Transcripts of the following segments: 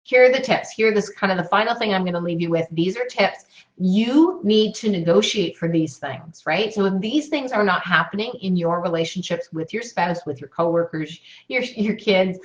here are the tips. Here are this kind of the final thing I'm going to leave you with. These are tips. You need to negotiate for these things, right? So if these things are not happening in your relationships with your spouse, with your coworkers, your kids,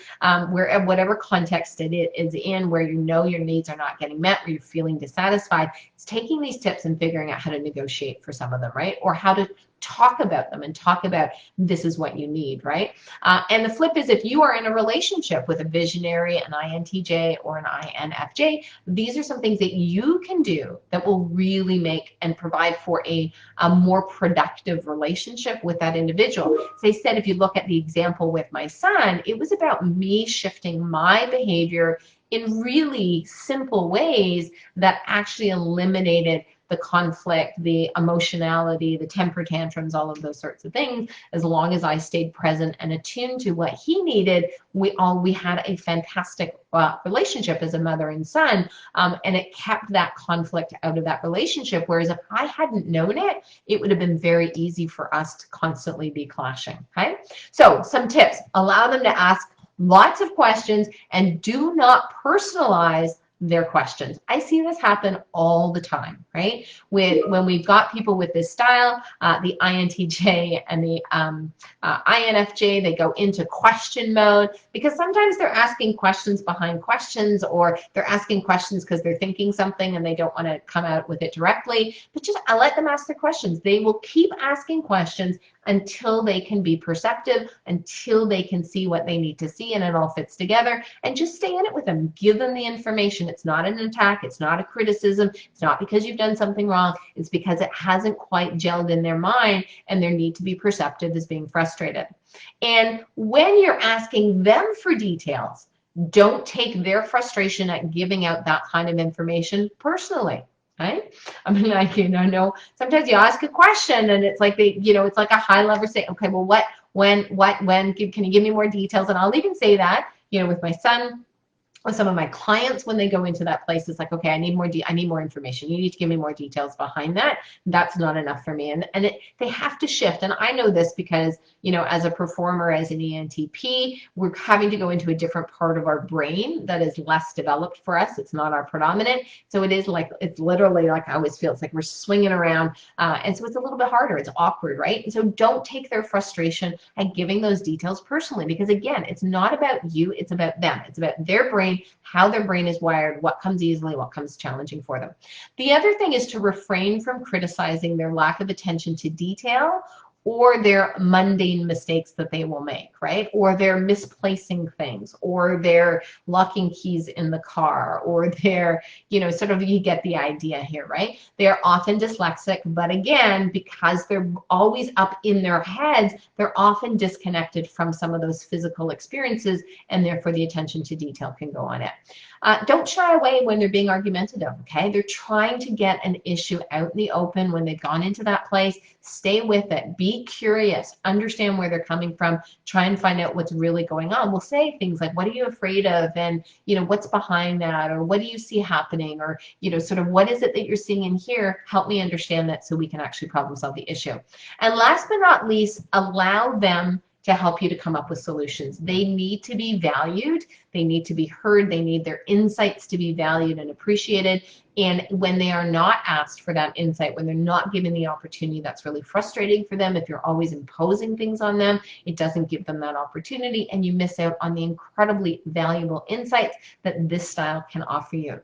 whatever context it is in, where you know your needs are not getting met, where you're feeling dissatisfied, it's taking these tips and figuring out how to negotiate for some of them, right? Or how to talk about them and talk about this is what you need, right? And the flip is, if you are in a relationship with a visionary, an INTJ, or an INFJ, these are some things that you can do that will really make and provide for a more productive relationship with that individual. As I said, if you look at the example with my son, it was about me shifting my behavior in really simple ways that actually eliminated the conflict, the emotionality, the temper tantrums, all of those sorts of things. As long as I stayed present and attuned to what he needed, we had a fantastic relationship as a mother and son, and it kept that conflict out of that relationship. Whereas if I hadn't known it, it would have been very easy for us to constantly be clashing. Okay, so some tips: allow them to ask lots of questions and do not personalize their questions. I see this happen all the time, right? When we've got people with this style, the INTJ and the INFJ, they go into question mode because sometimes they're asking questions behind questions, or they're asking questions because they're thinking something and they don't want to come out with it directly. But just let them ask their questions. They will keep asking questions until they can be perceptive, until they can see what they need to see and it all fits together, and just stay in it with them. Give them the information. It's not an attack. It's not a criticism. It's not because you've done something wrong. It's because it hasn't quite gelled in their mind and their need to be perceptive is being frustrated. And when you're asking them for details, don't take their frustration at giving out that kind of information personally. Right? I mean, like, no, sometimes you ask a question and it's like it's like a high level say, okay, well, when, can you give me more details? And I'll even say that, with my son, with some of my clients, when they go into that place, it's like, okay, I need more information. You need to give me more details behind that. That's not enough for me. And they have to shift. And I know this because, as a performer, as an ENTP, we're having to go into a different part of our brain that is less developed for us. It's not our predominant. So it's literally like I always feel it's like we're swinging around. And so it's a little bit harder. It's awkward, right? And so don't take their frustration and giving those details personally, because again, it's not about you. It's about them. It's about their brain, how their brain is wired, what comes easily, what comes challenging for them. The other thing is to refrain from criticizing their lack of attention to detail or their mundane mistakes that they will make, right? Or they're misplacing things, or they're locking keys in the car, or they're, sort of, you get the idea here, right? They're often dyslexic, but again, because they're always up in their heads, they're often disconnected from some of those physical experiences, and therefore the attention to detail can go on it. Don't shy away when they're being argumentative, okay? They're trying to get an issue out in the open when they've gone into that place. Stay with it. Be curious. Understand where they're coming from. Try and find out what's really going on. We'll say things like, what are you afraid of? And, what's behind that? Or what do you see happening? Or, sort of what is it that you're seeing in here? Help me understand that so we can actually problem solve the issue. And last but not least, allow them to help you to come up with solutions. They need to be valued. They need to be heard. They need their insights to be valued and appreciated. And when they are not asked for that insight, when they're not given the opportunity, that's really frustrating for them. If you're always imposing things on them, it doesn't give them that opportunity, and you miss out on the incredibly valuable insights that this style can offer you.